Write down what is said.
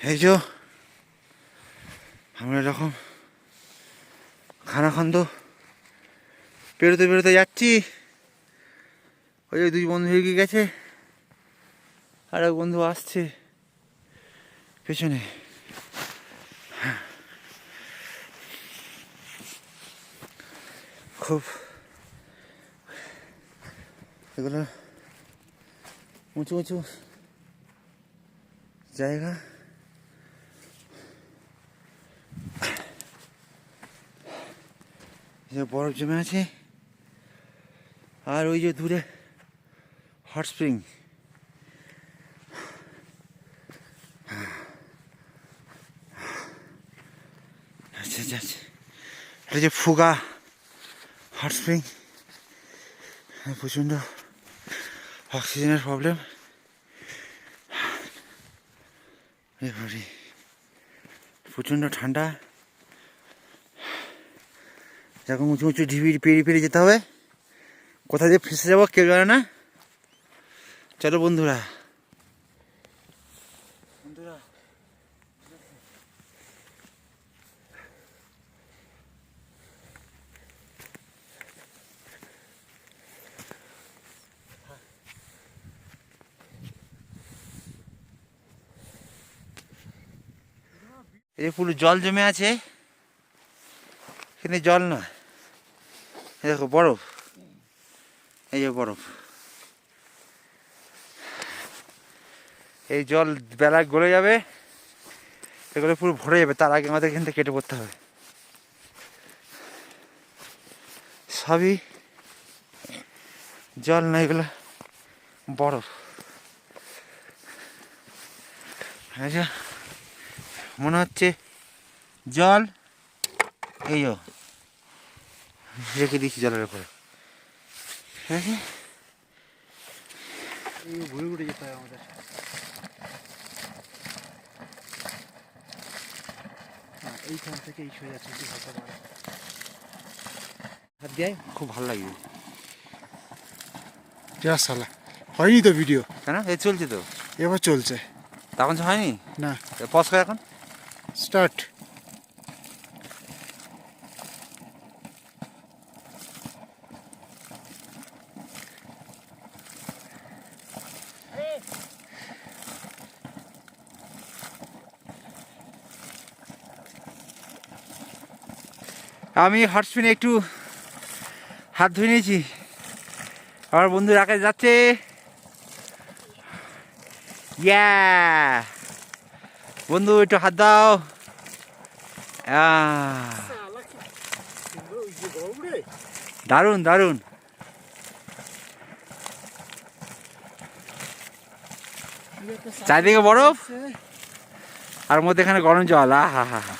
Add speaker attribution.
Speaker 1: এই যে আমরা এরকম খানাখন্দ পেরোতে পেরোতে যাচ্ছি। ওই যে দুই বন্ধু এগিয়ে গেছে, আর এক বন্ধু আসছে পেছনে। খুব এগুলো উঁচু উঁচু জায়গা। বরফ জমে আছে, আর ওই যে দূরে হট স্প্রিং। আচ্ছা আচ্ছা আচ্ছা, এটা যে ফুগা হট স্প্রিং। প্রচণ্ড অক্সিজেনের প্রবলেম। এবারে প্রচণ্ড ঠান্ডা, যখন উঁচু উঁচু ঢিবি পেরিয়ে পেরিয়ে যেতে হবে। কোথায় যে ফেসে যাবো কেউ জানে না। চলো বন্ধুরা, এই যে পুরো জল জমে আছে, এখানে জল না, দেখো বরফ। এই যে বরফ, এই জল বেলা গলে যাবে, এগুলো পুরো ভরে যাবে। তার আগে আমাদের এখান থেকে কেটে পড়তে হবে। সবই জল না, এগুলো বরফ। আচ্ছা, মনে হচ্ছে জল। এই রেখে দিচ্ছি জলের উপরে। ঠিক আছে,
Speaker 2: ঘুরে ঘুরে যেতে হয় আমাদের। এইখান থেকে এই সোজা ছুটি হতে পারে।
Speaker 1: হাত দিয়ে খুব ভালো লাগবে।
Speaker 2: সালা হয়নি তো ভিডিও?
Speaker 1: কেন? এই চলছে তো,
Speaker 2: এবার চলছে।
Speaker 1: তখন হয়নি
Speaker 2: না,
Speaker 1: পজ করে এখন
Speaker 2: স্টার্ট।
Speaker 1: আমি হট স্পিনে একটু হাত ধুয়ে নিয়েছি। আমার বন্ধু আকাশ যাচ্ছে। ইয়া বন্ধু, একটু হাত দাও। দারুণ দারুণ। চারিদিকে বরফ, আর মধ্যে এখানে গরম জল। আহা হা হা।